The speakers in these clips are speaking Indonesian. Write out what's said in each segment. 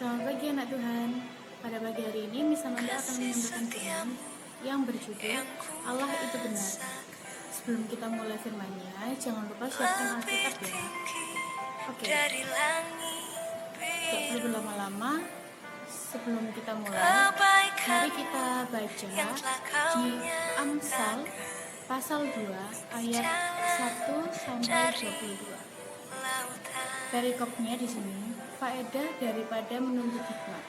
Selamat pagi anak Tuhan. Pada pagi hari ini Miss Amanda akan menyampaikan firman yang berjudul Allah itu benar. Sebelum kita mulai firman-Nya, jangan lupa siapkan Alkitab ya. Oke. Tidak perlu berlama-lama. Sebelum kita mulai, mari kita baca di Amsal pasal 2 ayat 1 sampai 22. Perikopnya di sini, faedah daripada menuntut hikmat.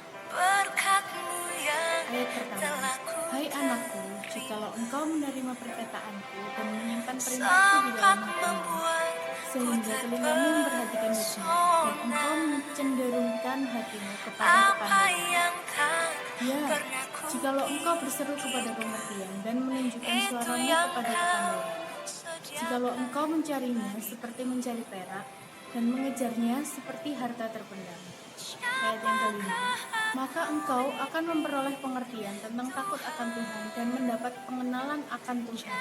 Ayat pertama, hai anakku, jikalau engkau menerima perkataanku dan menyimpan perintahku di dalam hatimu, sehingga telingamu memperhatikan hikmat dan engkau mencenderungkan hatimu kepada kepandaian. Ya, jikalau engkau berseru kepada pengertian dan menunjukkan suaramu kepada kepandaian, jikalau engkau mencarinya seperti mencari perak dan mengejarnya seperti harta terpendam. Ayat yang kelima, maka engkau akan memperoleh pengertian tentang takut akan Tuhan dan mendapat pengenalan akan Tuhan.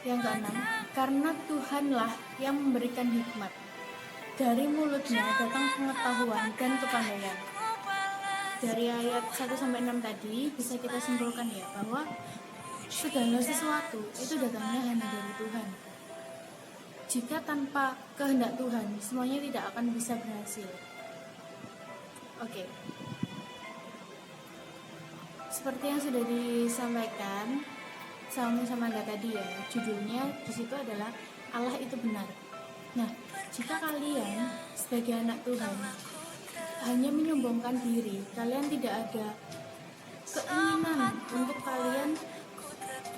Yang keenam, karena Tuhanlah yang memberikan hikmat. Dari mulutnya datang pengetahuan dan kepandaian. Dari ayat 1-6 tadi bisa kita simpulkan ya bahwa segala sesuatu itu datangnya hanya dari Tuhan. Jika tanpa kehendak Tuhan, semuanya tidak akan bisa berhasil. Oke. Seperti yang sudah disampaikan sama Anda tadi ya, judulnya di situ adalah Allah itu benar. Nah, jika kalian sebagai anak Tuhan hanya menyombongkan diri, kalian tidak ada keinginan untuk kalian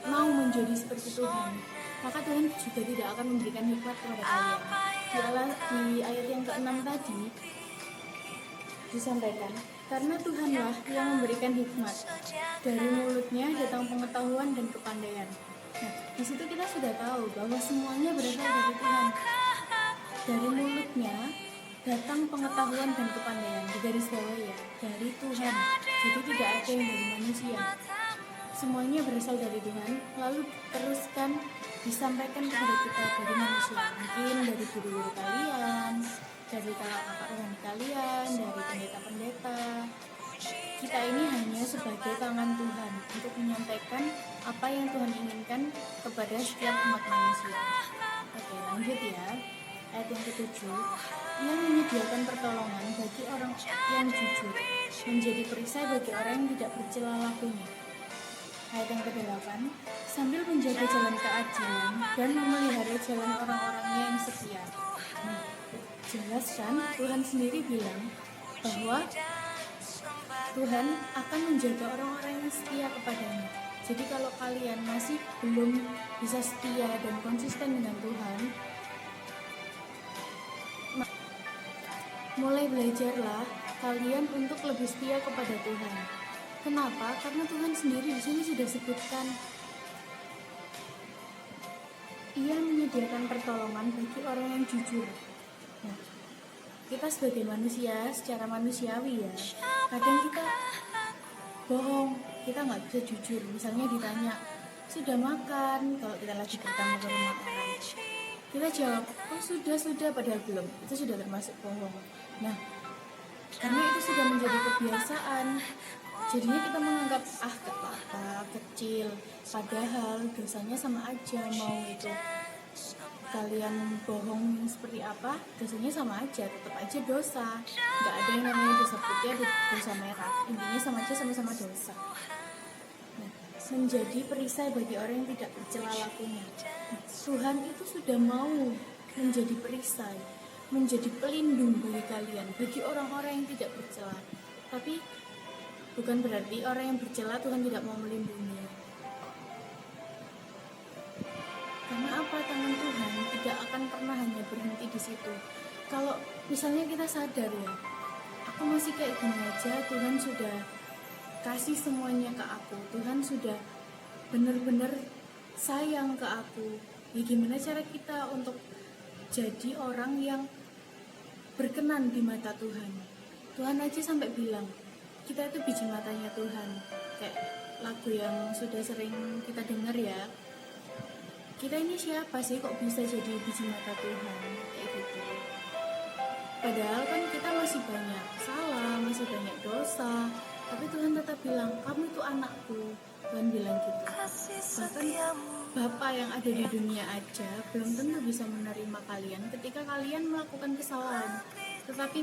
mau menjadi seperti Tuhan, maka Tuhan juga tidak akan memberikan hikmat kepada kalian. Di ayat yang ke-6 tadi disampaikan, karena Tuhanlah yang memberikan hikmat. Dari mulutnya datang pengetahuan dan kepandaian. Nah, di situ kita sudah tahu bahwa semuanya berasal dari Tuhan. Dari mulutnya datang pengetahuan dan kepandaian, di garis bawah ya, dari Tuhan. Jadi tidak ada yang dari manusia. Semuanya berasal dari Tuhan, lalu teruskan disampaikan kepada kita dari manusia. Mungkin dari guru-guru kalian, dari kakak-kakak rohani kalian, dari pendeta-pendeta. Kita ini hanya sebagai tangan Tuhan untuk menyampaikan apa yang Tuhan inginkan kepada setiap umat manusia. Oke, lanjut ya. Ayat yang ke-7, ia menyediakan pertolongan bagi orang yang jujur, menjadi perisai bagi orang yang tidak bercela lakunya. Ayat yang ke-8, sambil menjaga jalan keadilan dan memelihara jalan orang-orangnya yang setia. Nah, jelas kan Tuhan sendiri bilang bahwa Tuhan akan menjaga orang-orang yang setia kepadanya. Jadi kalau kalian masih belum bisa setia dan konsisten dengan Tuhan, mulai belajarlah kalian untuk lebih setia kepada Tuhan. Kenapa? Karena Tuhan sendiri di sini sudah sebutkan, ia menyediakan pertolongan bagi orang yang jujur. Nah, kita sebagai manusia, secara manusiawi ya, kadang kita bohong, kita nggak bisa jujur. Misalnya ditanya, sudah makan? Kalau kita lagi bertamu ke rumah orang, kita jawab, oh sudah, padahal belum. Itu sudah termasuk bohong. Nah, karena itu sudah menjadi kebiasaan, jadinya kita menganggap gak apa-apa, kecil, padahal dosanya sama aja. Mau itu kalian bohong seperti apa, dosanya sama aja, tetap aja dosa. Gak ada yang namanya dosa putih, ada dosa merah, intinya sama aja, sama-sama dosa. Nah, menjadi perisai bagi orang yang tidak bercela lakunya. Tuhan itu sudah mau menjadi perisai, menjadi pelindung bagi kalian, bagi orang-orang yang tidak bercela. Tapi bukan berarti orang yang bercela Tuhan tidak mau melindungi. Karena apa? Tangan Tuhan tidak akan pernah hanya berhenti di situ. Kalau misalnya kita sadar ya, aku masih kayak gini aja, Tuhan sudah kasih semuanya ke aku, Tuhan sudah benar-benar sayang ke aku. Ya gimana cara kita untuk jadi orang yang berkenan di mata Tuhan? Tuhan aja sampai bilang kita itu biji matanya Tuhan. Kayak lagu yang sudah sering kita dengar ya, kita ini siapa sih kok bisa jadi biji mata Tuhan, kayak gitu. Padahal kan kita masih banyak salah, masih banyak dosa, tapi Tuhan tetap bilang, kamu itu anakku. Tuhan bilang gitu. Bahkan Bapa yang ada di dunia aja belum tentu bisa menerima kalian ketika kalian melakukan kesalahan. Tetapi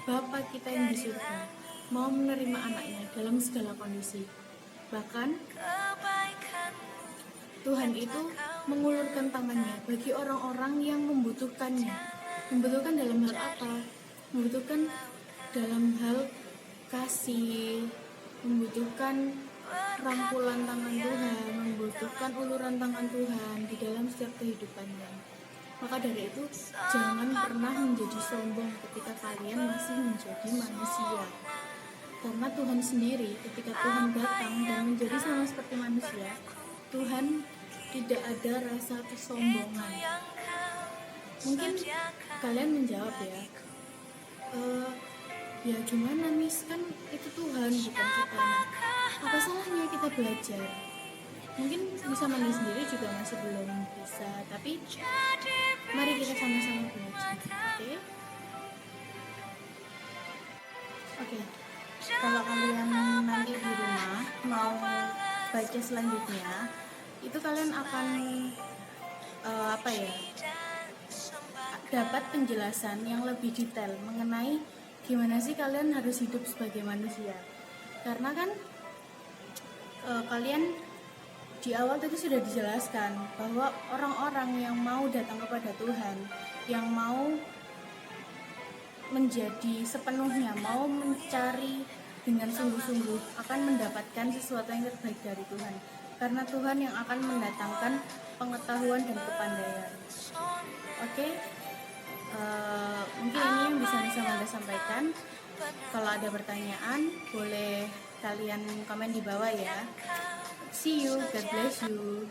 Bapa kita yang di surga mau menerima anaknya dalam segala kondisi. Bahkan Tuhan itu mengulurkan tangannya bagi orang-orang yang membutuhkannya. Membutuhkan dalam hal apa? Membutuhkan dalam hal kasih, membutuhkan rangkulan tangan Tuhan, membutuhkan uluran tangan Tuhan di dalam setiap kehidupannya. Maka dari itu, jangan pernah menjadi sombong ketika kalian masih menjadi manusia. Karena Tuhan sendiri, ketika Tuhan datang dan menjadi sama seperti manusia, Tuhan tidak ada rasa kesombongan. Mungkin kalian menjawab ya gimana Miss, kan itu Tuhan bukan kita. Apa salahnya kita belajar? Mungkin bisa mandi sendiri juga masih belum bisa, tapi mari kita sama-sama belajar. Oke. Kalau kalian nanti di rumah mau baca selanjutnya, itu kalian akan dapat penjelasan yang lebih detail mengenai gimana sih kalian harus hidup sebagai manusia. Karena kan kalian di awal tadi sudah dijelaskan bahwa orang-orang yang mau datang kepada Tuhan, yang mau menjadi sepenuhnya, mau mencari dengan sungguh-sungguh, akan mendapatkan sesuatu yang terbaik dari Tuhan. Karena Tuhan yang akan mendatangkan pengetahuan dan kepandaian. Oke? Mungkin ini yang bisa Manda sampaikan. Kalau ada pertanyaan, boleh kalian komen di bawah ya. See you, God bless you.